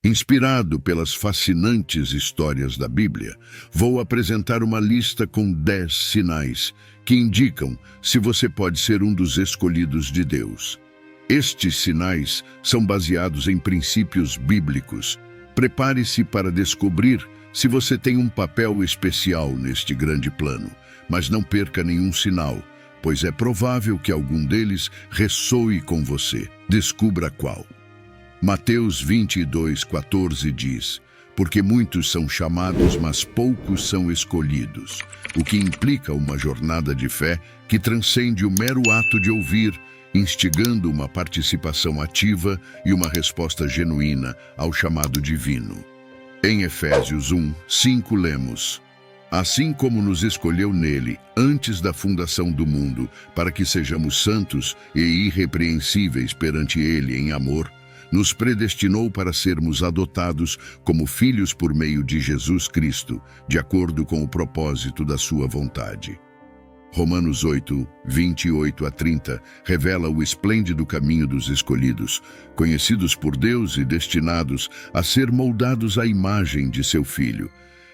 Inspirado pelas fascinantes histórias da Bíblia, vou apresentar uma lista com 10 sinais que indicam se você pode ser um dos escolhidos de Deus. Estes sinais são baseados em princípios bíblicos. Prepare-se para descobrir se você tem um papel especial neste grande plano, mas não perca nenhum sinal, pois é provável que algum deles ressoe com você. Descubra qual. Mateus 22:14 diz: porque muitos são chamados, mas poucos são escolhidos, o que implica uma jornada de fé que transcende o mero ato de ouvir, instigando uma participação ativa e uma resposta genuína ao chamado divino. Em Efésios 1:5 lemos: assim como nos escolheu nele, antes da fundação do mundo, para que sejamos santos e irrepreensíveis perante ele em amor, nos predestinou para sermos adotados como filhos por meio de Jesus Cristo, de acordo com o propósito da sua vontade. Romanos 8:28-30 revela o esplêndido caminho dos escolhidos, conhecidos por Deus e destinados a ser moldados à imagem de seu Filho.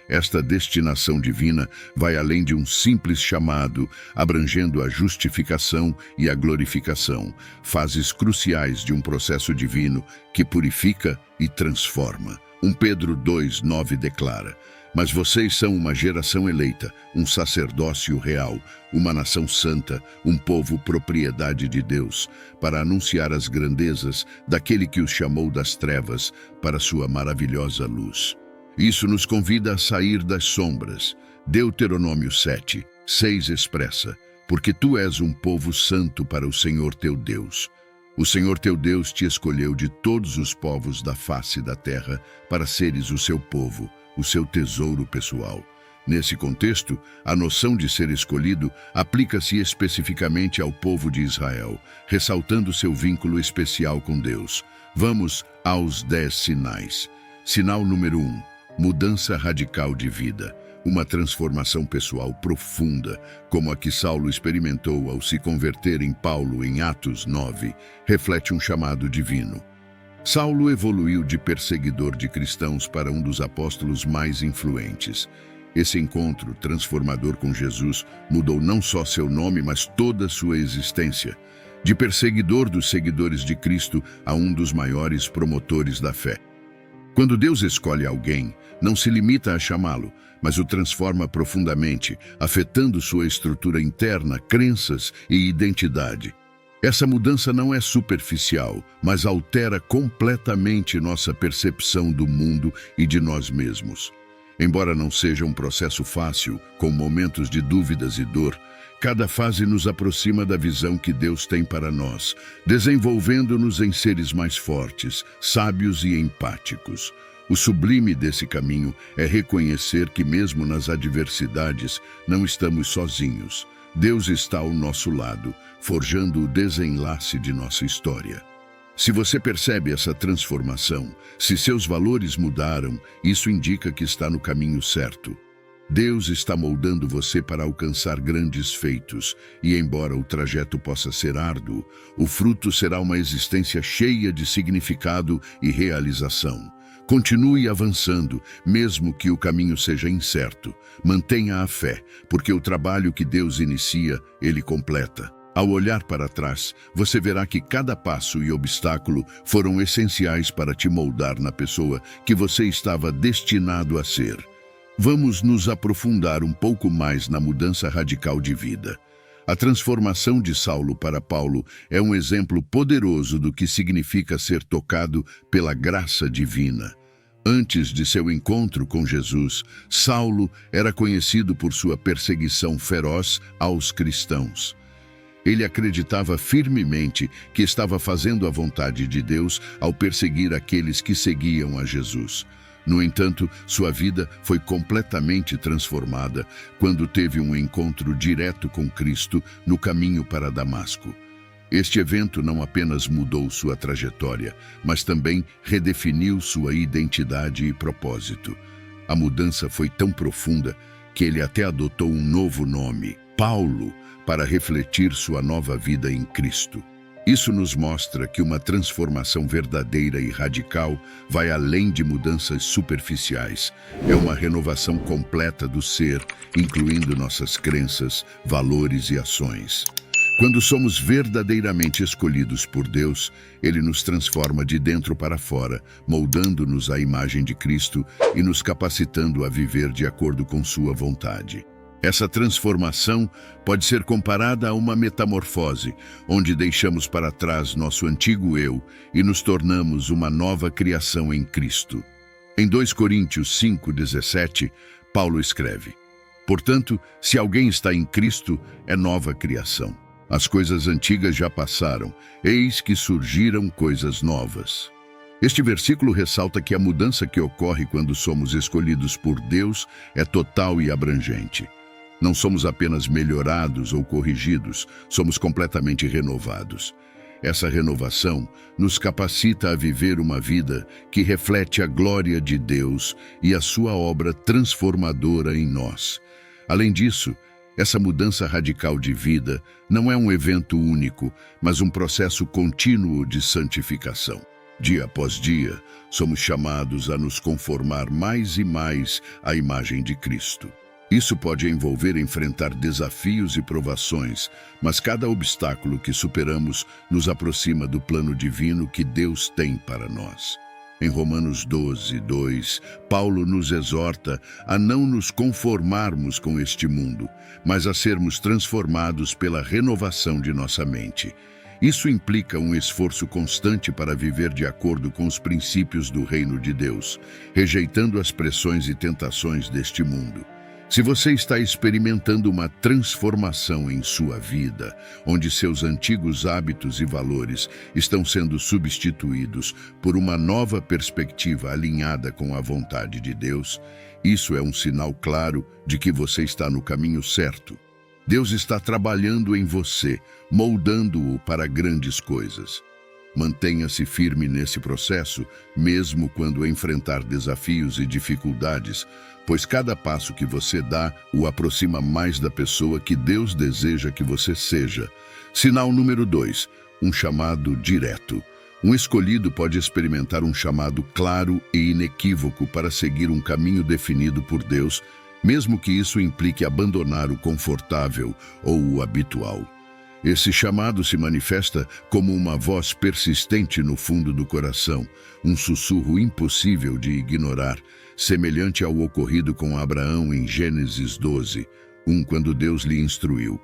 Esta destinação divina vai além de um simples chamado, abrangendo a justificação e a glorificação, fases cruciais de um processo divino que purifica e transforma. 1 Pedro 2:9 declara: mas vocês são uma geração eleita, um sacerdócio real, uma nação santa, um povo propriedade de Deus, para anunciar as grandezas daquele que os chamou das trevas para sua maravilhosa luz. Isso nos convida a sair das sombras. Deuteronômio 7:6 expressa: porque tu és um povo santo para o Senhor teu Deus. O Senhor teu Deus te escolheu de todos os povos da face da terra para seres o seu povo, o seu tesouro pessoal. Nesse contexto, a noção de ser escolhido aplica-se especificamente ao povo de Israel, ressaltando seu vínculo especial com Deus. Vamos aos 10 sinais. Sinal número 1. Mudança radical de vida. Uma transformação pessoal profunda, como a que Saulo experimentou ao se converter em Paulo em Atos 9, reflete um chamado divino. Saulo evoluiu de perseguidor de cristãos para um dos apóstolos mais influentes. Esse encontro transformador com Jesus mudou não só seu nome, mas toda sua existência. De perseguidor dos seguidores de Cristo a um dos maiores promotores da fé. Quando Deus escolhe alguém, não se limita a chamá-lo, mas o transforma profundamente, afetando sua estrutura interna, crenças e identidade. Essa mudança não é superficial, mas altera completamente nossa percepção do mundo e de nós mesmos. Embora não seja um processo fácil, com momentos de dúvidas e dor, cada fase nos aproxima da visão que Deus tem para nós, desenvolvendo-nos em seres mais fortes, sábios e empáticos. O sublime desse caminho é reconhecer que mesmo nas adversidades não estamos sozinhos. Deus está ao nosso lado, forjando o desenlace de nossa história. Se você percebe essa transformação, se seus valores mudaram, isso indica que está no caminho certo. Deus está moldando você para alcançar grandes feitos, e embora o trajeto possa ser árduo, o fruto será uma existência cheia de significado e realização. Continue avançando, mesmo que o caminho seja incerto. Mantenha a fé, porque o trabalho que Deus inicia, Ele completa. Ao olhar para trás, você verá que cada passo e obstáculo foram essenciais para te moldar na pessoa que você estava destinado a ser. Vamos nos aprofundar um pouco mais na mudança radical de vida. A transformação de Saulo para Paulo é um exemplo poderoso do que significa ser tocado pela graça divina. Antes de seu encontro com Jesus, Saulo era conhecido por sua perseguição feroz aos cristãos. Ele acreditava firmemente que estava fazendo a vontade de Deus ao perseguir aqueles que seguiam a Jesus. No entanto, sua vida foi completamente transformada quando teve um encontro direto com Cristo no caminho para Damasco. Este evento não apenas mudou sua trajetória, mas também redefiniu sua identidade e propósito. A mudança foi tão profunda que ele até adotou um novo nome, Paulo, para refletir sua nova vida em Cristo. Isso nos mostra que uma transformação verdadeira e radical vai além de mudanças superficiais. É uma renovação completa do ser, incluindo nossas crenças, valores e ações. Quando somos verdadeiramente escolhidos por Deus, Ele nos transforma de dentro para fora, moldando-nos à imagem de Cristo e nos capacitando a viver de acordo com Sua vontade. Essa transformação pode ser comparada a uma metamorfose, onde deixamos para trás nosso antigo eu e nos tornamos uma nova criação em Cristo. Em 2 Coríntios 5:17, Paulo escreve: "Portanto, se alguém está em Cristo, é nova criação. As coisas antigas já passaram, eis que surgiram coisas novas." Este versículo ressalta que a mudança que ocorre quando somos escolhidos por Deus é total e abrangente. Não somos apenas melhorados ou corrigidos, somos completamente renovados. Essa renovação nos capacita a viver uma vida que reflete a glória de Deus e a sua obra transformadora em nós. Além disso, essa mudança radical de vida não é um evento único, mas um processo contínuo de santificação. Dia após dia, somos chamados a nos conformar mais e mais à imagem de Cristo. Isso pode envolver enfrentar desafios e provações, mas cada obstáculo que superamos nos aproxima do plano divino que Deus tem para nós. Em Romanos 12:2, Paulo nos exorta a não nos conformarmos com este mundo, mas a sermos transformados pela renovação de nossa mente. Isso implica um esforço constante para viver de acordo com os princípios do reino de Deus, rejeitando as pressões e tentações deste mundo. Se você está experimentando uma transformação em sua vida, onde seus antigos hábitos e valores estão sendo substituídos por uma nova perspectiva alinhada com a vontade de Deus, isso é um sinal claro de que você está no caminho certo. Deus está trabalhando em você, moldando-o para grandes coisas. Mantenha-se firme nesse processo, mesmo quando enfrentar desafios e dificuldades, pois cada passo que você dá o aproxima mais da pessoa que Deus deseja que você seja. Sinal número 2, um chamado direto. Um escolhido pode experimentar um chamado claro e inequívoco para seguir um caminho definido por Deus, mesmo que isso implique abandonar o confortável ou o habitual. Esse chamado se manifesta como uma voz persistente no fundo do coração, um sussurro impossível de ignorar, semelhante ao ocorrido com Abraão em Gênesis 12:1, quando Deus lhe instruiu: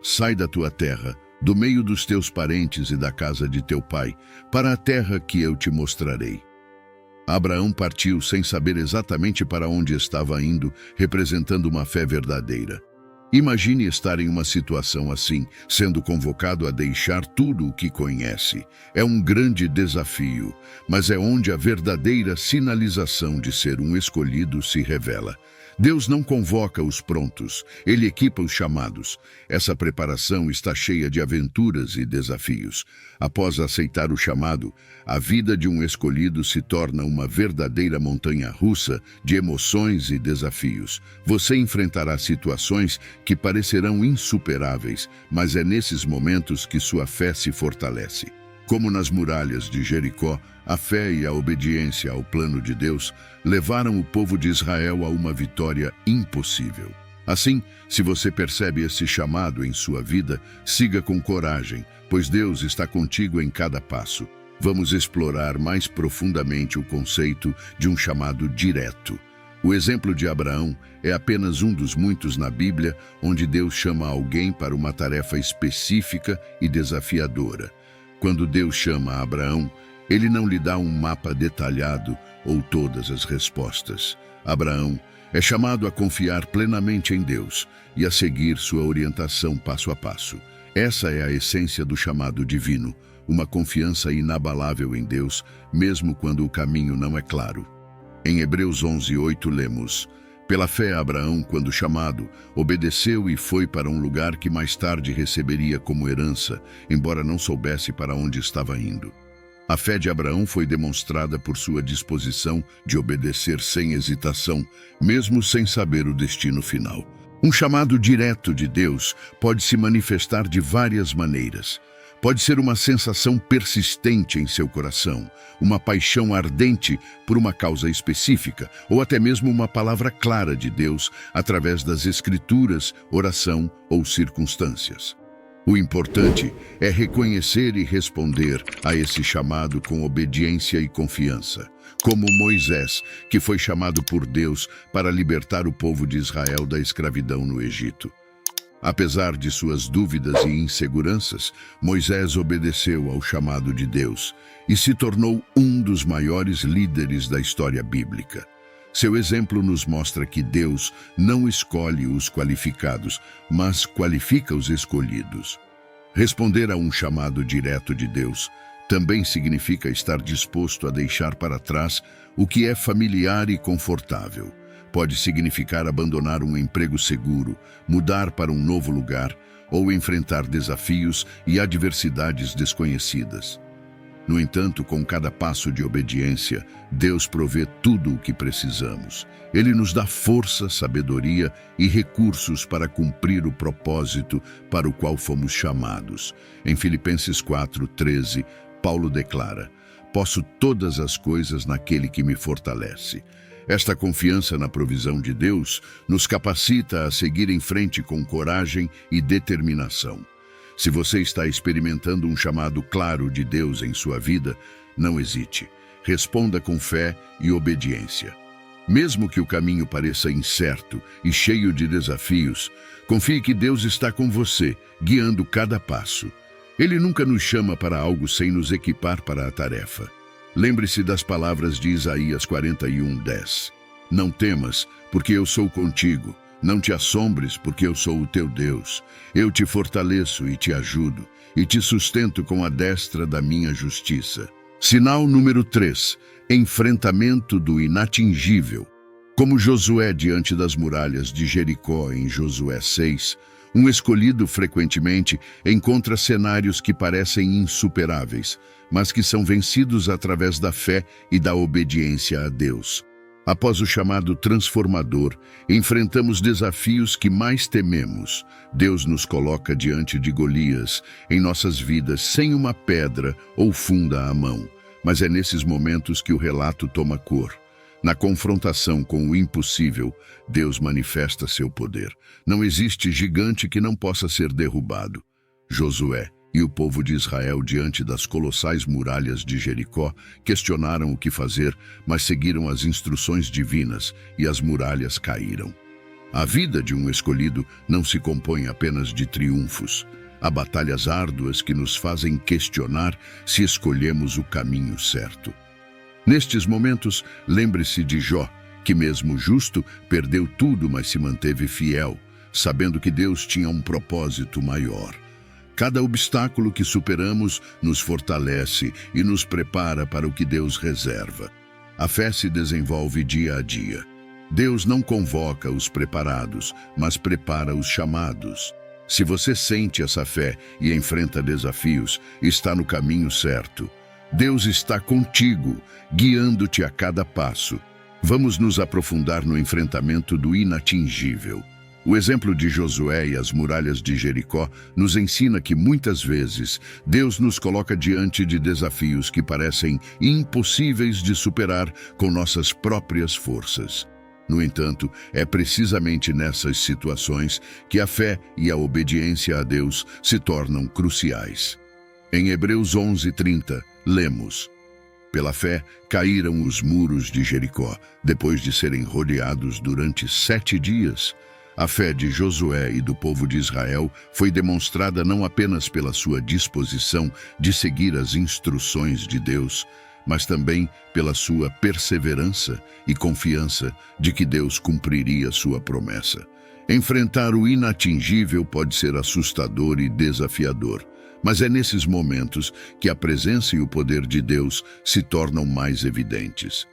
"Sai da tua terra, do meio dos teus parentes e da casa de teu pai, para a terra que eu te mostrarei." Abraão partiu sem saber exatamente para onde estava indo, representando uma fé verdadeira. Imagine estar em uma situação assim, sendo convocado a deixar tudo o que conhece. É um grande desafio, mas é onde a verdadeira sinalização de ser um escolhido se revela. Deus não convoca os prontos, Ele equipa os chamados. Essa preparação está cheia de aventuras e desafios. Após aceitar o chamado, a vida de um escolhido se torna uma verdadeira montanha-russa de emoções e desafios. Você enfrentará situações que parecerão insuperáveis, mas é nesses momentos que sua fé se fortalece. Como nas muralhas de Jericó, a fé e a obediência ao plano de Deus levaram o povo de Israel a uma vitória impossível. Assim, se você percebe esse chamado em sua vida, siga com coragem, pois Deus está contigo em cada passo. Vamos explorar mais profundamente o conceito de um chamado direto. O exemplo de Abraão é apenas um dos muitos na Bíblia onde Deus chama alguém para uma tarefa específica e desafiadora. Quando Deus chama Abraão, Ele não lhe dá um mapa detalhado ou todas as respostas. Abraão é chamado a confiar plenamente em Deus e a seguir sua orientação passo a passo. Essa é a essência do chamado divino, uma confiança inabalável em Deus, mesmo quando o caminho não é claro. Em Hebreus 11:8 lemos: "Pela fé Abraão, quando chamado, obedeceu e foi para um lugar que mais tarde receberia como herança, embora não soubesse para onde estava indo." A fé de Abraão foi demonstrada por sua disposição de obedecer sem hesitação, mesmo sem saber o destino final. Um chamado direto de Deus pode se manifestar de várias maneiras. Pode ser uma sensação persistente em seu coração, uma paixão ardente por uma causa específica, ou até mesmo uma palavra clara de Deus através das Escrituras, oração ou circunstâncias. O importante é reconhecer e responder a esse chamado com obediência e confiança, como Moisés, que foi chamado por Deus para libertar o povo de Israel da escravidão no Egito. Apesar de suas dúvidas e inseguranças, Moisés obedeceu ao chamado de Deus e se tornou um dos maiores líderes da história bíblica. Seu exemplo nos mostra que Deus não escolhe os qualificados, mas qualifica os escolhidos. Responder a um chamado direto de Deus também significa estar disposto a deixar para trás o que é familiar e confortável. Pode significar abandonar um emprego seguro, mudar para um novo lugar ou enfrentar desafios e adversidades desconhecidas. No entanto, com cada passo de obediência, Deus provê tudo o que precisamos. Ele nos dá força, sabedoria e recursos para cumprir o propósito para o qual fomos chamados. Em Filipenses 4:13, Paulo declara: "Posso todas as coisas naquele que me fortalece." Esta confiança na provisão de Deus nos capacita a seguir em frente com coragem e determinação. Se você está experimentando um chamado claro de Deus em sua vida, não hesite. Responda com fé e obediência. Mesmo que o caminho pareça incerto e cheio de desafios, confie que Deus está com você, guiando cada passo. Ele nunca nos chama para algo sem nos equipar para a tarefa. Lembre-se das palavras de Isaías 41:10. "Não temas, porque eu sou contigo. Não te assombres, porque eu sou o teu Deus. Eu te fortaleço e te ajudo, e te sustento com a destra da minha justiça." Sinal número 3. Enfrentamento do inatingível. Como Josué diante das muralhas de Jericó em Josué 6, um escolhido frequentemente encontra cenários que parecem insuperáveis, mas que são vencidos através da fé e da obediência a Deus. Após o chamado transformador, enfrentamos desafios que mais tememos. Deus nos coloca diante de Golias em nossas vidas sem uma pedra ou funda à mão. Mas é nesses momentos que o relato toma cor. Na confrontação com o impossível, Deus manifesta seu poder. Não existe gigante que não possa ser derrubado. Josué e o povo de Israel, diante das colossais muralhas de Jericó, questionaram o que fazer, mas seguiram as instruções divinas e as muralhas caíram. A vida de um escolhido não se compõe apenas de triunfos. Há batalhas árduas que nos fazem questionar se escolhemos o caminho certo. Nestes momentos, lembre-se de Jó, que mesmo justo, perdeu tudo, mas se manteve fiel, sabendo que Deus tinha um propósito maior. Cada obstáculo que superamos nos fortalece e nos prepara para o que Deus reserva. A fé se desenvolve dia a dia. Deus não convoca os preparados, mas prepara os chamados. Se você sente essa fé e enfrenta desafios, está no caminho certo. Deus está contigo, guiando-te a cada passo. Vamos nos aprofundar no enfrentamento do inatingível. O exemplo de Josué e as muralhas de Jericó nos ensina que muitas vezes Deus nos coloca diante de desafios que parecem impossíveis de superar com nossas próprias forças. No entanto, é precisamente nessas situações que a fé e a obediência a Deus se tornam cruciais. Em Hebreus 11:30, lemos: "Pela fé caíram os muros de Jericó, depois de serem rodeados durante 7 dias. A fé de Josué e do povo de Israel foi demonstrada não apenas pela sua disposição de seguir as instruções de Deus, mas também pela sua perseverança e confiança de que Deus cumpriria sua promessa. Enfrentar o inatingível pode ser assustador e desafiador, mas é nesses momentos que a presença e o poder de Deus se tornam mais evidentes.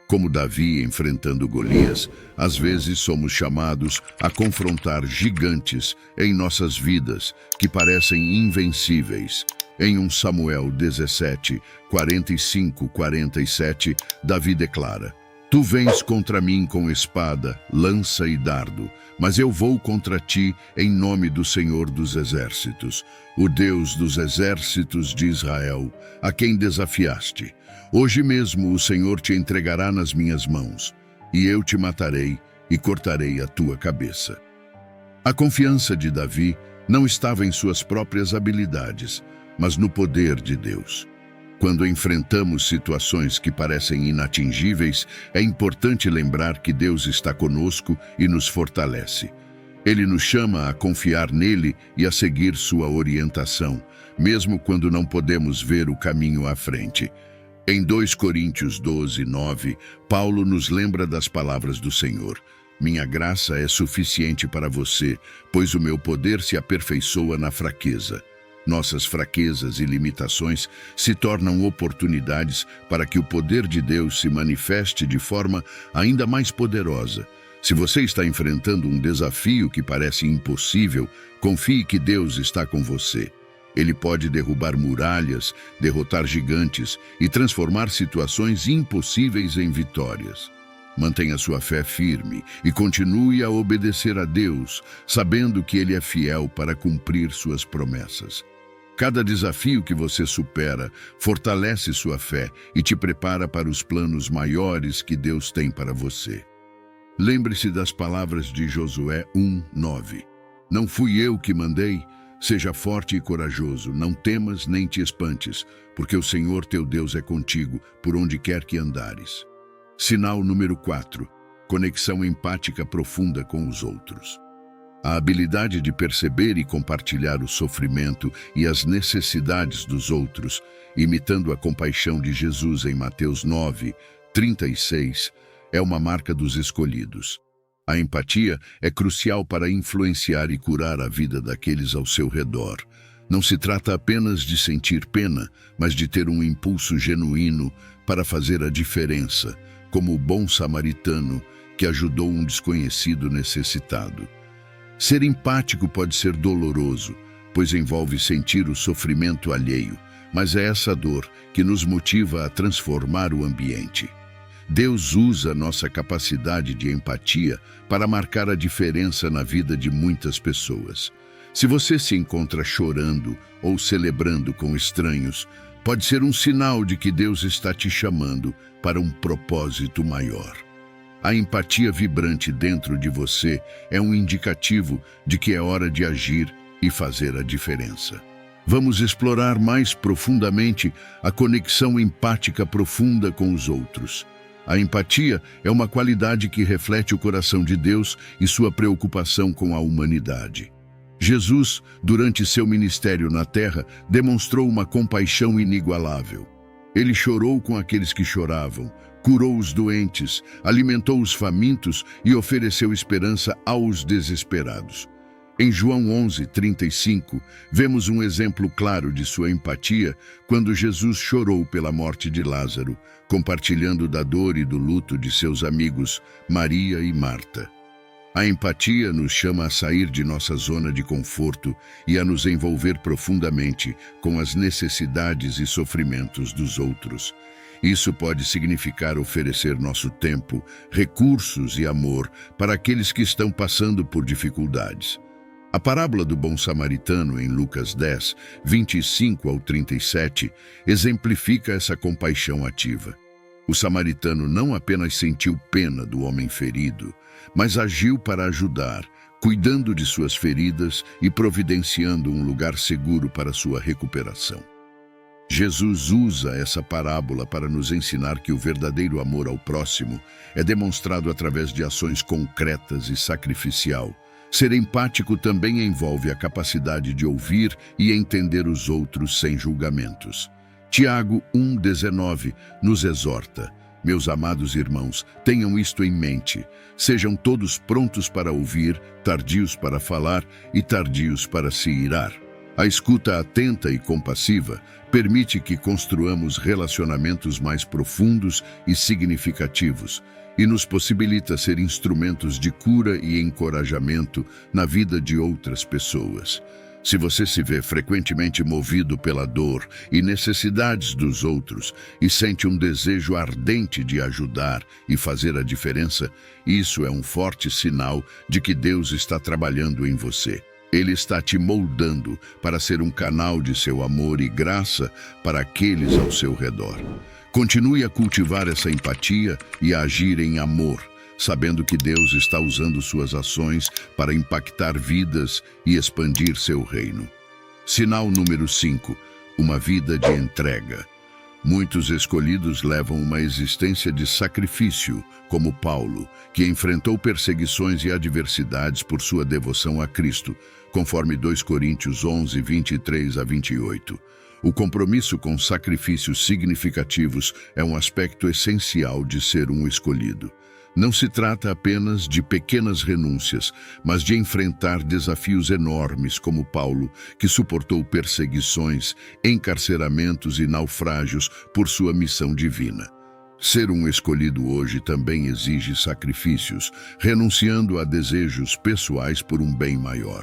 Como Davi enfrentando Golias, às vezes somos chamados a confrontar gigantes em nossas vidas que parecem invencíveis. Em 1 Samuel 17, 45-47, Davi declara: Tu vens contra mim com espada, lança e dardo, mas eu vou contra ti em nome do Senhor dos Exércitos, o Deus dos exércitos de Israel, a quem desafiaste. Hoje mesmo o Senhor te entregará nas minhas mãos, e eu te matarei e cortarei a tua cabeça. A confiança de Davi não estava em suas próprias habilidades, mas no poder de Deus. Quando enfrentamos situações que parecem inatingíveis, é importante lembrar que Deus está conosco e nos fortalece. Ele nos chama a confiar nele e a seguir sua orientação, mesmo quando não podemos ver o caminho à frente. Em 2 Coríntios 12, 9, Paulo nos lembra das palavras do Senhor. Minha graça é suficiente para você, pois o meu poder se aperfeiçoa na fraqueza. Nossas fraquezas e limitações se tornam oportunidades para que o poder de Deus se manifeste de forma ainda mais poderosa. Se você está enfrentando um desafio que parece impossível, confie que Deus está com você. Ele pode derrubar muralhas, derrotar gigantes e transformar situações impossíveis em vitórias. Mantenha sua fé firme e continue a obedecer a Deus, sabendo que Ele é fiel para cumprir suas promessas. Cada desafio que você supera fortalece sua fé e te prepara para os planos maiores que Deus tem para você. Lembre-se das palavras de Josué 1:9. Não fui eu que mandei? Seja forte e corajoso, não temas nem te espantes, porque o Senhor teu Deus é contigo, por onde quer que andares. Sinal número 4. Conexão empática profunda com os outros. A habilidade de perceber e compartilhar o sofrimento e as necessidades dos outros, imitando a compaixão de Jesus em Mateus 9:36, é uma marca dos escolhidos. A empatia é crucial para influenciar e curar a vida daqueles ao seu redor. Não se trata apenas de sentir pena, mas de ter um impulso genuíno para fazer a diferença, como o bom samaritano que ajudou um desconhecido necessitado. Ser empático pode ser doloroso, pois envolve sentir o sofrimento alheio, mas é essa dor que nos motiva a transformar o ambiente. Deus usa nossa capacidade de empatia para marcar a diferença na vida de muitas pessoas. Se você se encontra chorando ou celebrando com estranhos, pode ser um sinal de que Deus está te chamando para um propósito maior. A empatia vibrante dentro de você é um indicativo de que é hora de agir e fazer a diferença. Vamos explorar mais profundamente a conexão empática profunda com os outros. A empatia é uma qualidade que reflete o coração de Deus e sua preocupação com a humanidade. Jesus, durante seu ministério na terra, demonstrou uma compaixão inigualável. Ele chorou com aqueles que choravam, curou os doentes, alimentou os famintos e ofereceu esperança aos desesperados. Em João 11:35, vemos um exemplo claro de sua empatia quando Jesus chorou pela morte de Lázaro, compartilhando da dor e do luto de seus amigos Maria e Marta. A empatia nos chama a sair de nossa zona de conforto e a nos envolver profundamente com as necessidades e sofrimentos dos outros. Isso pode significar oferecer nosso tempo, recursos e amor para aqueles que estão passando por dificuldades. A parábola do bom samaritano, em Lucas 10, 25 ao 37, exemplifica essa compaixão ativa. O samaritano não apenas sentiu pena do homem ferido, mas agiu para ajudar, cuidando de suas feridas e providenciando um lugar seguro para sua recuperação. Jesus usa essa parábola para nos ensinar que o verdadeiro amor ao próximo é demonstrado através de ações concretas e sacrificial. Ser empático também envolve a capacidade de ouvir e entender os outros sem julgamentos. Tiago 1,19 nos exorta: meus amados irmãos, tenham isto em mente. Sejam todos prontos para ouvir, tardios para falar e tardios para se irar. A escuta atenta e compassiva permite que construamos relacionamentos mais profundos e significativos e nos possibilita ser instrumentos de cura e encorajamento na vida de outras pessoas. Se você se vê frequentemente movido pela dor e necessidades dos outros e sente um desejo ardente de ajudar e fazer a diferença, isso é um forte sinal de que Deus está trabalhando em você. Ele está te moldando para ser um canal de seu amor e graça para aqueles ao seu redor. Continue a cultivar essa empatia e a agir em amor, sabendo que Deus está usando suas ações para impactar vidas e expandir seu reino. Sinal número 5. Uma vida de entrega. Muitos escolhidos levam uma existência de sacrifício, como Paulo, que enfrentou perseguições e adversidades por sua devoção a Cristo, conforme 2 Coríntios 11, 23 a 28. O compromisso com sacrifícios significativos é um aspecto essencial de ser um escolhido. Não se trata apenas de pequenas renúncias, mas de enfrentar desafios enormes como Paulo, que suportou perseguições, encarceramentos e naufrágios por sua missão divina. Ser um escolhido hoje também exige sacrifícios, renunciando a desejos pessoais por um bem maior.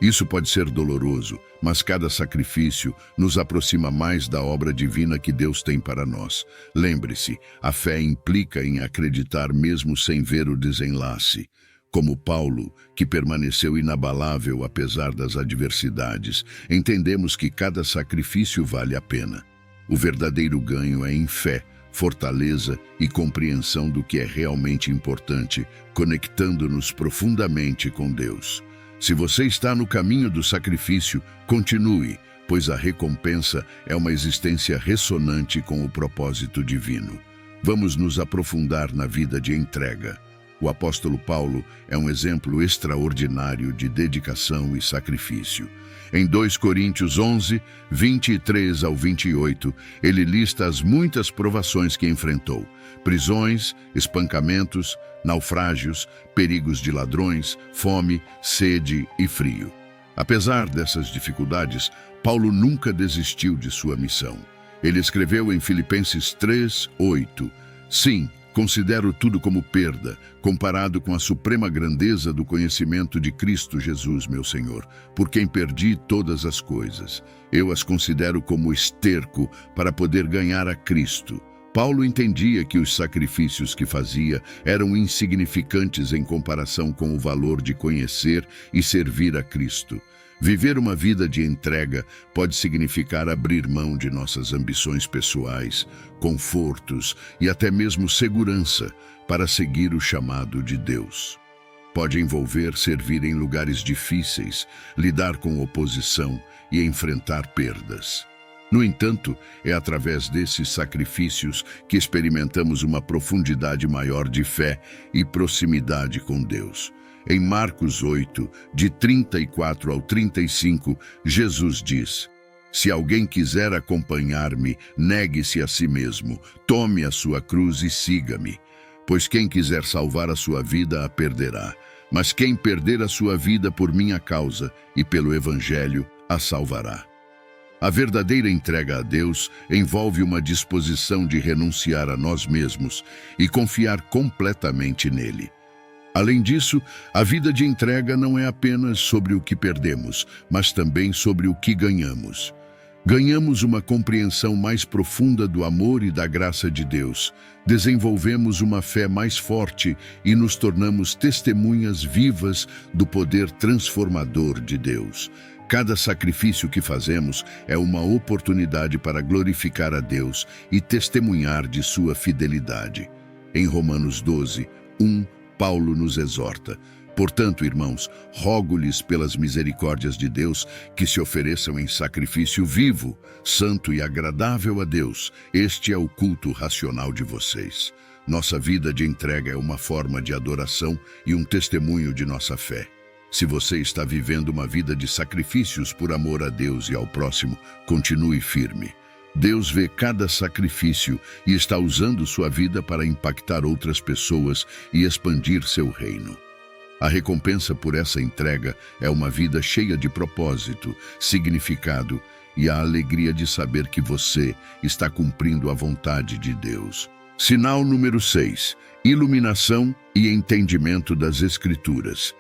Isso pode ser doloroso, mas cada sacrifício nos aproxima mais da obra divina que Deus tem para nós. Lembre-se, a fé implica em acreditar mesmo sem ver o desenlace. Como Paulo, que permaneceu inabalável apesar das adversidades, entendemos que cada sacrifício vale a pena. O verdadeiro ganho é em fé, fortaleza e compreensão do que é realmente importante, conectando-nos profundamente com Deus. Se você está no caminho do sacrifício, continue, pois a recompensa é uma existência ressonante com o propósito divino. Vamos nos aprofundar na vida de entrega. O apóstolo Paulo é um exemplo extraordinário de dedicação e sacrifício. Em 2 Coríntios 11, 23 ao 28, ele lista as muitas provações que enfrentou: prisões, espancamentos, naufrágios, perigos de ladrões, fome, sede e frio. Apesar dessas dificuldades, Paulo nunca desistiu de sua missão. Ele escreveu em Filipenses 3, 8, "Sim, considero tudo como perda, comparado com a suprema grandeza do conhecimento de Cristo Jesus, meu Senhor, por quem perdi todas as coisas. Eu as considero como esterco para poder ganhar a Cristo." Paulo entendia que os sacrifícios que fazia eram insignificantes em comparação com o valor de conhecer e servir a Cristo. Viver uma vida de entrega pode significar abrir mão de nossas ambições pessoais, confortos e até mesmo segurança para seguir o chamado de Deus. Pode envolver servir em lugares difíceis, lidar com oposição e enfrentar perdas. No entanto, é através desses sacrifícios que experimentamos uma profundidade maior de fé e proximidade com Deus. Em Marcos 8, de 34 ao 35, Jesus diz: "Se alguém quiser acompanhar-me, negue-se a si mesmo, tome a sua cruz e siga-me. Pois quem quiser salvar a sua vida a perderá, mas quem perder a sua vida por minha causa e pelo Evangelho a salvará." A verdadeira entrega a Deus envolve uma disposição de renunciar a nós mesmos e confiar completamente nele. Além disso, a vida de entrega não é apenas sobre o que perdemos, mas também sobre o que ganhamos. Ganhamos uma compreensão mais profunda do amor e da graça de Deus, desenvolvemos uma fé mais forte e nos tornamos testemunhas vivas do poder transformador de Deus. Cada sacrifício que fazemos é uma oportunidade para glorificar a Deus e testemunhar de sua fidelidade. Em Romanos 12, 1, Paulo nos exorta: "Portanto, irmãos, rogo-lhes pelas misericórdias de Deus que se ofereçam em sacrifício vivo, santo e agradável a Deus. Este é o culto racional de vocês." Nossa vida de entrega é uma forma de adoração e um testemunho de nossa fé. Se você está vivendo uma vida de sacrifícios por amor a Deus e ao próximo, continue firme. Deus vê cada sacrifício e está usando sua vida para impactar outras pessoas e expandir seu reino. A recompensa por essa entrega é uma vida cheia de propósito, significado e a alegria de saber que você está cumprindo a vontade de Deus. Sinal número 6. Iluminação e entendimento das Escrituras.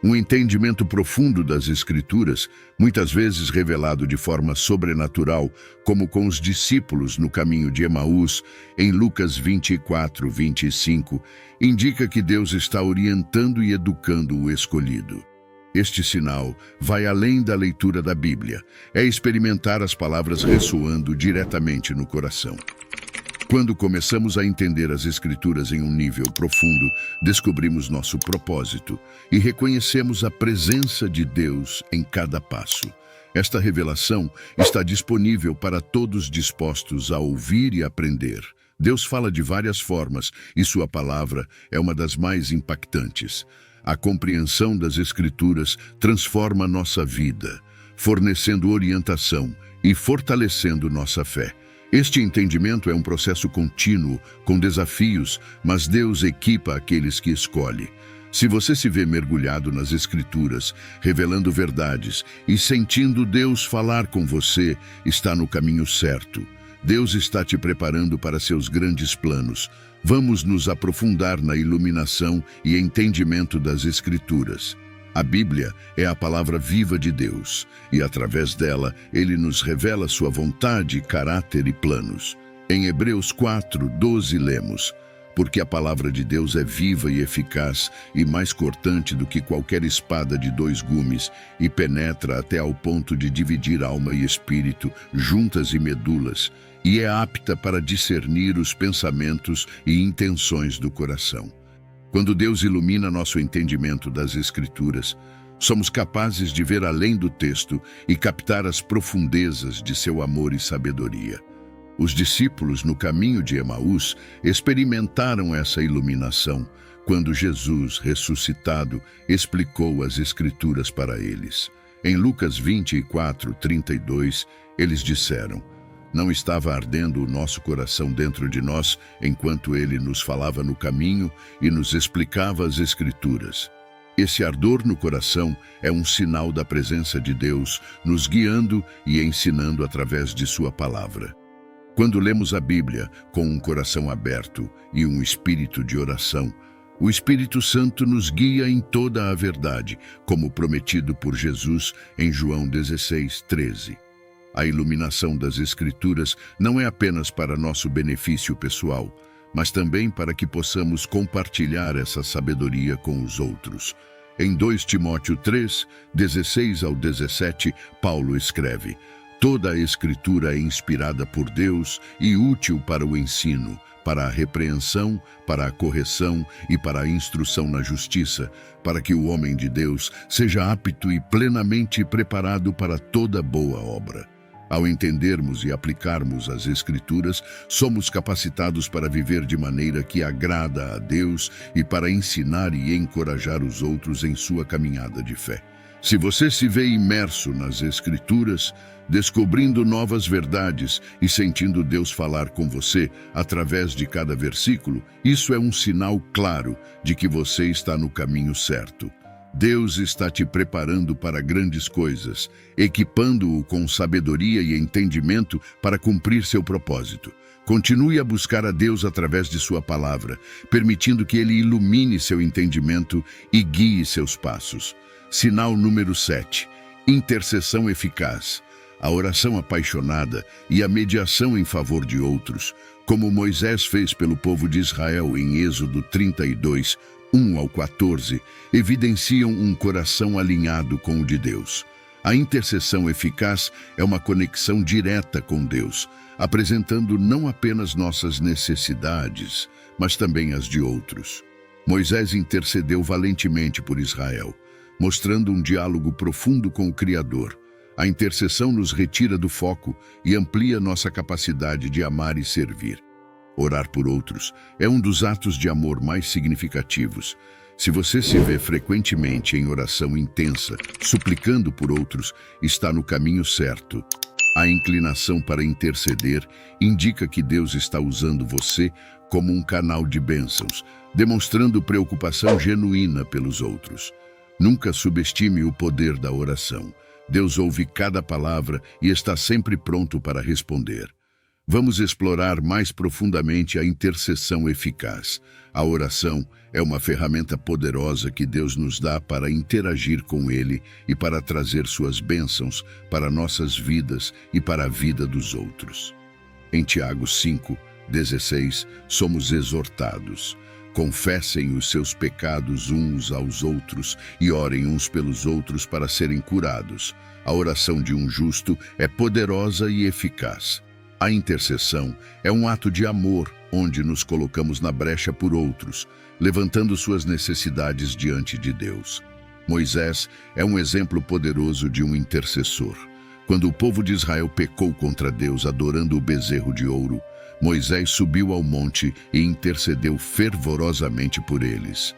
Um entendimento profundo das Escrituras, muitas vezes revelado de forma sobrenatural, como com os discípulos no caminho de Emaús, em Lucas 24, 25, indica que Deus está orientando e educando o escolhido. Este sinal vai além da leitura da Bíblia, é experimentar as palavras ressoando diretamente no coração. Quando começamos a entender as Escrituras em um nível profundo, descobrimos nosso propósito e reconhecemos a presença de Deus em cada passo. Esta revelação está disponível para todos dispostos a ouvir e aprender. Deus fala de várias formas e sua palavra é uma das mais impactantes. A compreensão das Escrituras transforma nossa vida, fornecendo orientação e fortalecendo nossa fé. Este entendimento é um processo contínuo, com desafios, mas Deus equipa aqueles que escolhe. Se você se vê mergulhado nas Escrituras, revelando verdades e sentindo Deus falar com você, está no caminho certo. Deus está te preparando para seus grandes planos. Vamos nos aprofundar na iluminação e entendimento das Escrituras. A Bíblia é a palavra viva de Deus, e através dela, Ele nos revela sua vontade, caráter e planos. Em Hebreus 4, 12 lemos: porque a palavra de Deus é viva e eficaz e mais cortante do que qualquer espada de 2 gumes, e penetra até ao ponto de dividir alma e espírito, juntas e medulas, e é apta para discernir os pensamentos e intenções do coração. Quando Deus ilumina nosso entendimento das Escrituras, somos capazes de ver além do texto e captar as profundezas de seu amor e sabedoria. Os discípulos no caminho de Emaús experimentaram essa iluminação quando Jesus, ressuscitado, explicou as Escrituras para eles. Em Lucas 24, 32, eles disseram: não estava ardendo o nosso coração dentro de nós enquanto ele nos falava no caminho e nos explicava as Escrituras. Esse ardor no coração é um sinal da presença de Deus, nos guiando e ensinando através de sua palavra. Quando lemos a Bíblia com um coração aberto e um espírito de oração, o Espírito Santo nos guia em toda a verdade, como prometido por Jesus em João 16, 13. A iluminação das Escrituras não é apenas para nosso benefício pessoal, mas também para que possamos compartilhar essa sabedoria com os outros. Em 2 Timóteo 3, 16 ao 17, Paulo escreve: toda a Escritura é inspirada por Deus e útil para o ensino, para a repreensão, para a correção e para a instrução na justiça, para que o homem de Deus seja apto e plenamente preparado para toda boa obra. Ao entendermos e aplicarmos as Escrituras, somos capacitados para viver de maneira que agrada a Deus e para ensinar e encorajar os outros em sua caminhada de fé. Se você se vê imerso nas Escrituras, descobrindo novas verdades e sentindo Deus falar com você através de cada versículo, isso é um sinal claro de que você está no caminho certo. Deus está te preparando para grandes coisas, equipando-o com sabedoria e entendimento para cumprir seu propósito. Continue a buscar a Deus através de sua palavra, permitindo que Ele ilumine seu entendimento e guie seus passos. Sinal número 7. Intercessão eficaz. A oração apaixonada e a mediação em favor de outros, como Moisés fez pelo povo de Israel em Êxodo 32, 1 ao 14, evidenciam um coração alinhado com o de Deus. A intercessão eficaz é uma conexão direta com Deus, apresentando não apenas nossas necessidades, mas também as de outros. Moisés intercedeu valentemente por Israel, mostrando um diálogo profundo com o Criador. A intercessão nos retira do foco e amplia nossa capacidade de amar e servir. Orar por outros é um dos atos de amor mais significativos. Se você se vê frequentemente em oração intensa, suplicando por outros, está no caminho certo. A inclinação para interceder indica que Deus está usando você como um canal de bênçãos, demonstrando preocupação genuína pelos outros. Nunca subestime o poder da oração. Deus ouve cada palavra e está sempre pronto para responder. Vamos explorar mais profundamente a intercessão eficaz. A oração é uma ferramenta poderosa que Deus nos dá para interagir com Ele e para trazer suas bênçãos para nossas vidas e para a vida dos outros. Em Tiago 5:16, somos exortados: confessem os seus pecados uns aos outros e orem uns pelos outros para serem curados. A oração de um justo é poderosa e eficaz. A intercessão é um ato de amor, onde nos colocamos na brecha por outros, levantando suas necessidades diante de Deus. Moisés é um exemplo poderoso de um intercessor. Quando o povo de Israel pecou contra Deus adorando o bezerro de ouro, Moisés subiu ao monte e intercedeu fervorosamente por eles.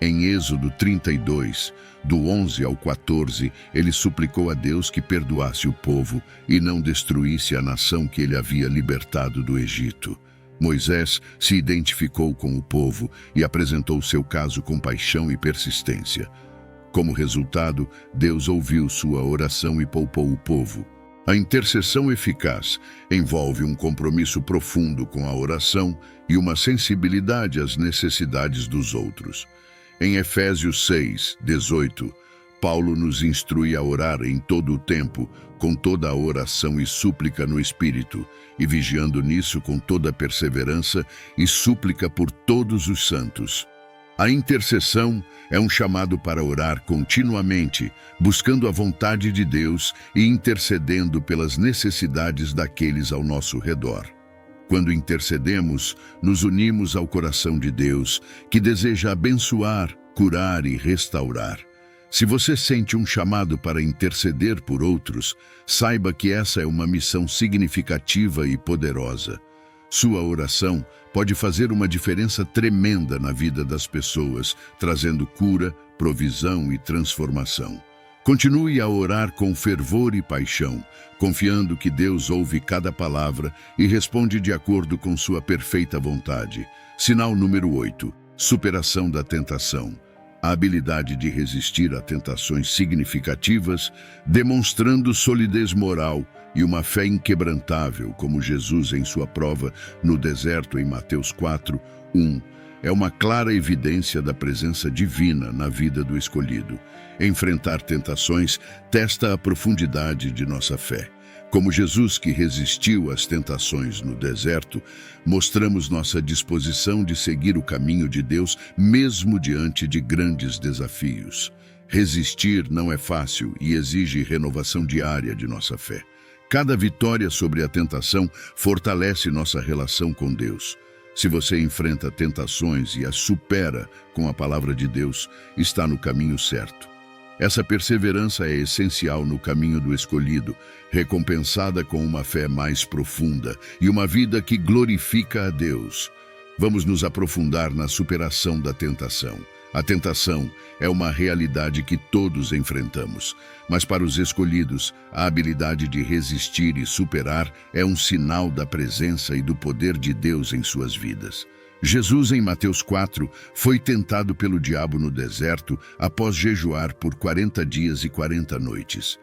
Em Êxodo 32, do 11 ao 14, ele suplicou a Deus que perdoasse o povo e não destruísse a nação que ele havia libertado do Egito. Moisés se identificou com o povo e apresentou seu caso com paixão e persistência. Como resultado, Deus ouviu sua oração e poupou o povo. A intercessão eficaz envolve um compromisso profundo com a oração e uma sensibilidade às necessidades dos outros. Em Efésios 6:18, Paulo nos instrui a orar em todo o tempo, com toda a oração e súplica no Espírito, e vigiando nisso com toda perseverança e súplica por todos os santos. A intercessão é um chamado para orar continuamente, buscando a vontade de Deus e intercedendo pelas necessidades daqueles ao nosso redor. Quando intercedemos, nos unimos ao coração de Deus, que deseja abençoar, curar e restaurar. Se você sente um chamado para interceder por outros, saiba que essa é uma missão significativa e poderosa. Sua oração pode fazer uma diferença tremenda na vida das pessoas, trazendo cura, provisão e transformação. Continue a orar com fervor e paixão, confiando que Deus ouve cada palavra e responde de acordo com sua perfeita vontade. Sinal número 8. Superação da tentação. A habilidade de resistir a tentações significativas, demonstrando solidez moral e uma fé inquebrantável, como Jesus em sua prova no deserto em Mateus 4:1. É uma clara evidência da presença divina na vida do escolhido. Enfrentar tentações testa a profundidade de nossa fé. Como Jesus, que resistiu às tentações no deserto, mostramos nossa disposição de seguir o caminho de Deus mesmo diante de grandes desafios. Resistir não é fácil e exige renovação diária de nossa fé. Cada vitória sobre a tentação fortalece nossa relação com Deus. Se você enfrenta tentações e as supera com a palavra de Deus, está no caminho certo. Essa perseverança é essencial no caminho do escolhido, recompensada com uma fé mais profunda e uma vida que glorifica a Deus. Vamos nos aprofundar na superação da tentação. A tentação é uma realidade que todos enfrentamos, mas para os escolhidos, a habilidade de resistir e superar é um sinal da presença e do poder de Deus em suas vidas. Jesus, em Mateus 4, foi tentado pelo diabo no deserto após jejuar por 40 dias e 40 noites.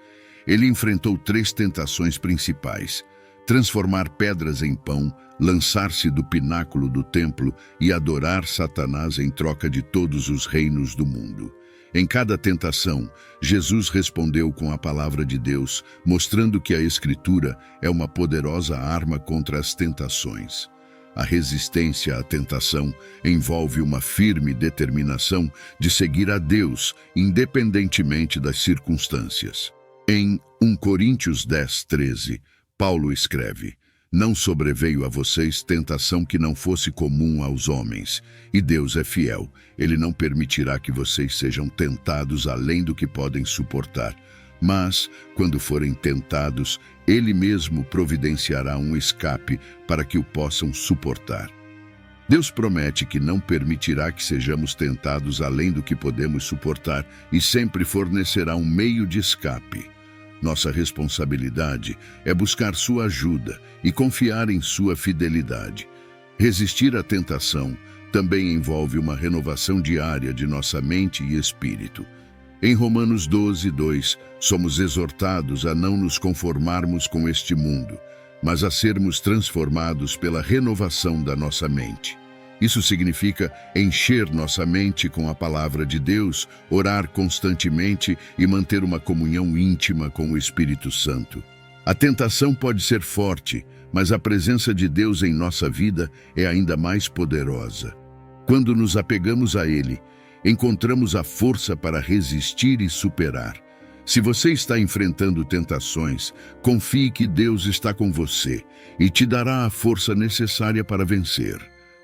Ele enfrentou 3 tentações principais: transformar pedras em pão, lançar-se do pináculo do templo e adorar Satanás em troca de todos os reinos do mundo. Em cada tentação, Jesus respondeu com a palavra de Deus, mostrando que a Escritura é uma poderosa arma contra as tentações. A resistência à tentação envolve uma firme determinação de seguir a Deus, independentemente das circunstâncias. Em 1 Coríntios 10:13, Paulo escreve: "Não sobreveio a vocês tentação que não fosse comum aos homens, e Deus é fiel. Ele não permitirá que vocês sejam tentados além do que podem suportar. Mas, quando forem tentados, Ele mesmo providenciará um escape para que o possam suportar." Deus promete que não permitirá que sejamos tentados além do que podemos suportar e sempre fornecerá um meio de escape. Nossa responsabilidade é buscar sua ajuda e confiar em sua fidelidade. Resistir à tentação também envolve uma renovação diária de nossa mente e espírito. Em Romanos 12:2, somos exortados a não nos conformarmos com este mundo. mas a sermos transformados pela renovação da nossa mente. Isso significa encher nossa mente com a palavra de Deus, orar constantemente e manter uma comunhão íntima com o Espírito Santo. A tentação pode ser forte, mas a presença de Deus em nossa vida é ainda mais poderosa. Quando nos apegamos a Ele, encontramos a força para resistir e superar. Se você está enfrentando tentações, confie que Deus está com você e te dará a força necessária para vencer.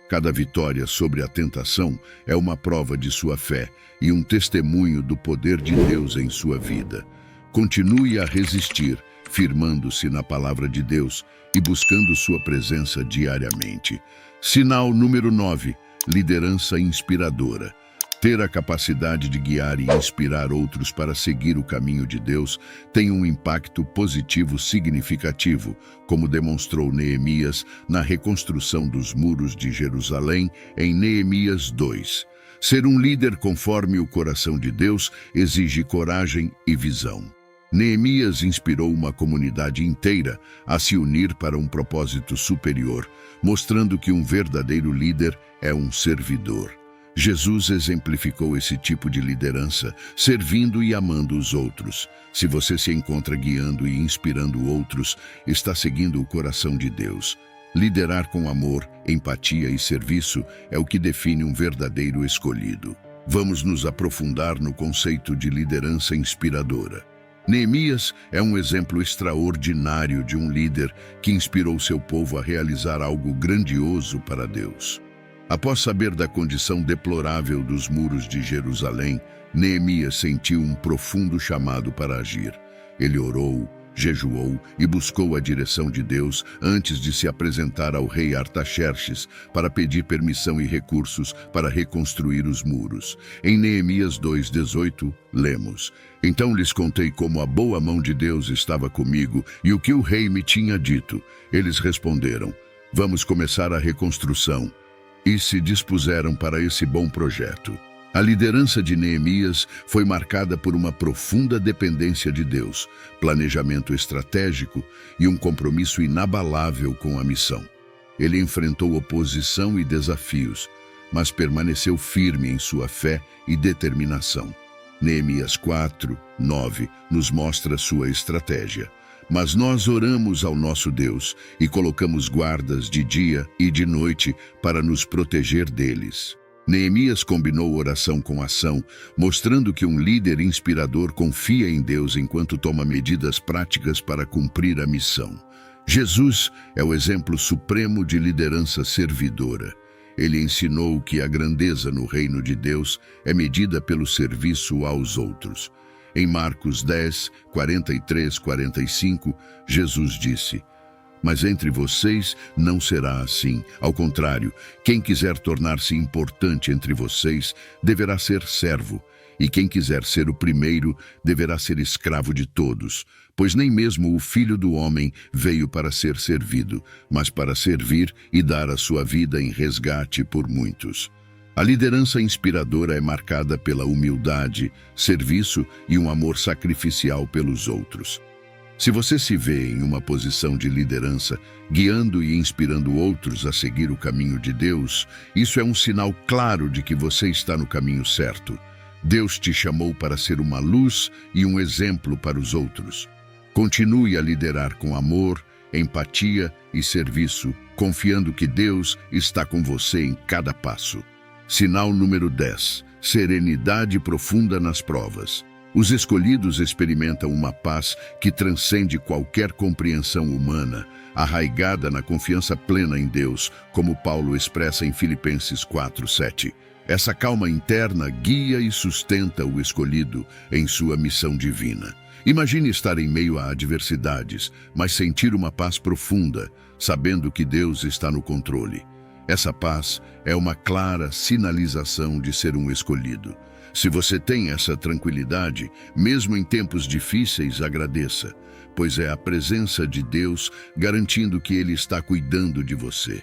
Cada vitória sobre a tentação é uma prova de sua fé e um testemunho do poder de Deus em sua vida. Continue a resistir, firmando-se na palavra de Deus e buscando sua presença diariamente. Sinal número 9. Liderança inspiradora. Ter a capacidade de guiar e inspirar outros para seguir o caminho de Deus tem um impacto positivo significativo, como demonstrou Neemias na reconstrução dos muros de Jerusalém em Neemias 2. Ser um líder conforme o coração de Deus exige coragem e visão. Neemias inspirou uma comunidade inteira a se unir para um propósito superior, mostrando que um verdadeiro líder é um servidor. Jesus exemplificou esse tipo de liderança, servindo e amando os outros. Se você se encontra guiando e inspirando outros, está seguindo o coração de Deus. Liderar com amor, empatia e serviço é o que define um verdadeiro escolhido. Vamos nos aprofundar no conceito de liderança inspiradora. Neemias é um exemplo extraordinário de um líder que inspirou seu povo a realizar algo grandioso para Deus. Após saber da condição deplorável dos muros de Jerusalém, Neemias sentiu um profundo chamado para agir. Ele orou, jejuou e buscou a direção de Deus antes de se apresentar ao rei Artaxerxes para pedir permissão e recursos para reconstruir os muros. Em Neemias 2:18, lemos: Então lhes contei como a boa mão de Deus estava comigo e o que o rei me tinha dito. Eles responderam: Vamos começar a reconstrução. E se dispuseram para esse bom projeto. A liderança de Neemias foi marcada por uma profunda dependência de Deus, planejamento estratégico e um compromisso inabalável com a missão. Ele enfrentou oposição e desafios, mas permaneceu firme em sua fé e determinação. Neemias 4:9 nos mostra sua estratégia. Mas nós oramos ao nosso Deus e colocamos guardas de dia e de noite para nos proteger deles. Neemias combinou oração com ação, mostrando que um líder inspirador confia em Deus enquanto toma medidas práticas para cumprir a missão. Jesus é o exemplo supremo de liderança servidora. Ele ensinou que a grandeza no reino de Deus é medida pelo serviço aos outros. Em Marcos 10, 43-45, Jesus disse: Mas entre vocês não será assim. Ao contrário, quem quiser tornar-se importante entre vocês deverá ser servo, e quem quiser ser o primeiro deverá ser escravo de todos. Pois nem mesmo o Filho do Homem veio para ser servido, mas para servir e dar a sua vida em resgate por muitos. A liderança inspiradora é marcada pela humildade, serviço e um amor sacrificial pelos outros. Se você se vê em uma posição de liderança, guiando e inspirando outros a seguir o caminho de Deus, isso é um sinal claro de que você está no caminho certo. Deus te chamou para ser uma luz e um exemplo para os outros. Continue a liderar com amor, empatia e serviço, confiando que Deus está com você em cada passo. Sinal número 10. Serenidade profunda nas provas. Os escolhidos experimentam uma paz que transcende qualquer compreensão humana, arraigada na confiança plena em Deus, como Paulo expressa em Filipenses 4:7. Essa calma interna guia e sustenta o escolhido em sua missão divina. Imagine estar em meio a adversidades, mas sentir uma paz profunda, sabendo que Deus está no controle. Essa paz é uma clara sinalização de ser um escolhido. Se você tem essa tranquilidade, mesmo em tempos difíceis, agradeça, pois é a presença de Deus garantindo que Ele está cuidando de você.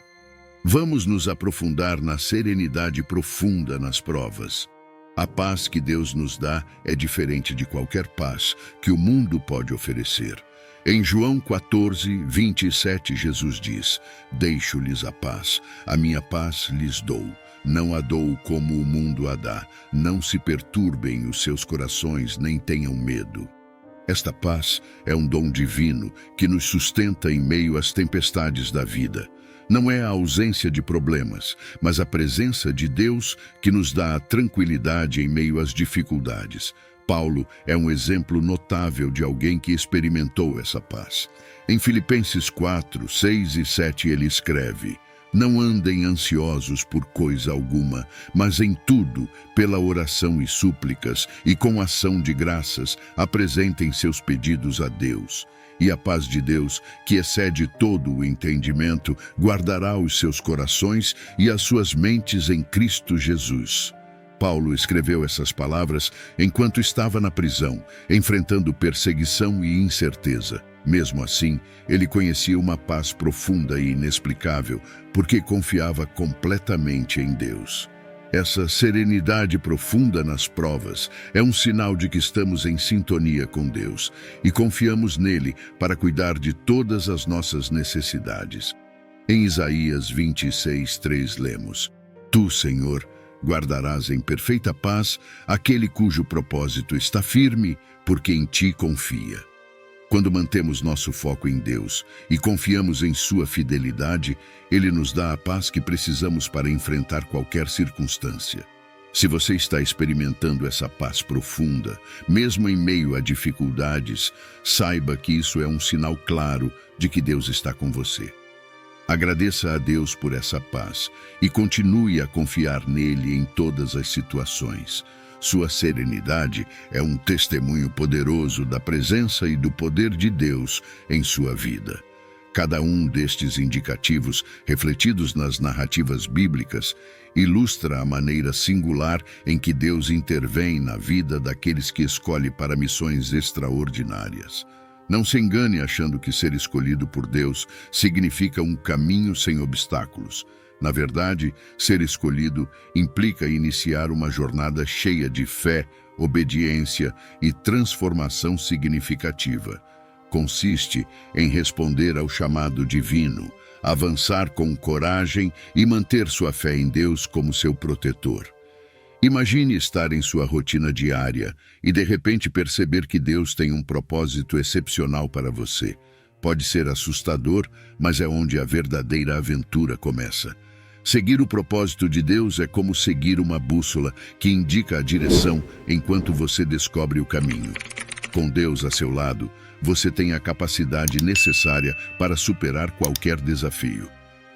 Vamos nos aprofundar na serenidade profunda nas provas. A paz que Deus nos dá é diferente de qualquer paz que o mundo pode oferecer. Em João 14, 27, Jesus diz: Deixo-lhes a paz, a minha paz lhes dou. Não a dou como o mundo a dá. Não se perturbem os seus corações, nem tenham medo. Esta paz é um dom divino que nos sustenta em meio às tempestades da vida. Não é a ausência de problemas, mas a presença de Deus que nos dá a tranquilidade em meio às dificuldades. Paulo é um exemplo notável de alguém que experimentou essa paz. Em Filipenses 4, 6 e 7 ele escreve: Não andem ansiosos por coisa alguma, mas em tudo, pela oração e súplicas, e com ação de graças, apresentem seus pedidos a Deus. E a paz de Deus, que excede todo o entendimento, guardará os seus corações e as suas mentes em Cristo Jesus. Paulo escreveu essas palavras enquanto estava na prisão, enfrentando perseguição e incerteza. Mesmo assim, ele conhecia uma paz profunda e inexplicável, porque confiava completamente em Deus. Essa serenidade profunda nas provas é um sinal de que estamos em sintonia com Deus e confiamos nele para cuidar de todas as nossas necessidades. Em Isaías 26, 3 lemos: Tu, Senhor, guardarás em perfeita paz aquele cujo propósito está firme, porque em ti confia. Quando mantemos nosso foco em Deus e confiamos em sua fidelidade, Ele nos dá a paz que precisamos para enfrentar qualquer circunstância. Se você está experimentando essa paz profunda, mesmo em meio a dificuldades, saiba que isso é um sinal claro de que Deus está com você. Agradeça a Deus por essa paz e continue a confiar nele em todas as situações. Sua serenidade é um testemunho poderoso da presença e do poder de Deus em sua vida. Cada um destes indicativos, refletidos nas narrativas bíblicas, ilustra a maneira singular em que Deus intervém na vida daqueles que escolhe para missões extraordinárias. Não se engane achando que ser escolhido por Deus significa um caminho sem obstáculos. Na verdade, ser escolhido implica iniciar uma jornada cheia de fé, obediência e transformação significativa. Consiste em responder ao chamado divino, avançar com coragem e manter sua fé em Deus como seu protetor. Imagine estar em sua rotina diária e de repente perceber que Deus tem um propósito excepcional para você. Pode ser assustador, mas é onde a verdadeira aventura começa. Seguir o propósito de Deus é como seguir uma bússola que indica a direção enquanto você descobre o caminho. Com Deus a seu lado, você tem a capacidade necessária para superar qualquer desafio.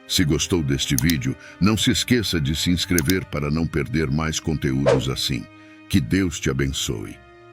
Se gostou deste vídeo, não se esqueça de se inscrever para não perder mais conteúdos assim. Que Deus te abençoe.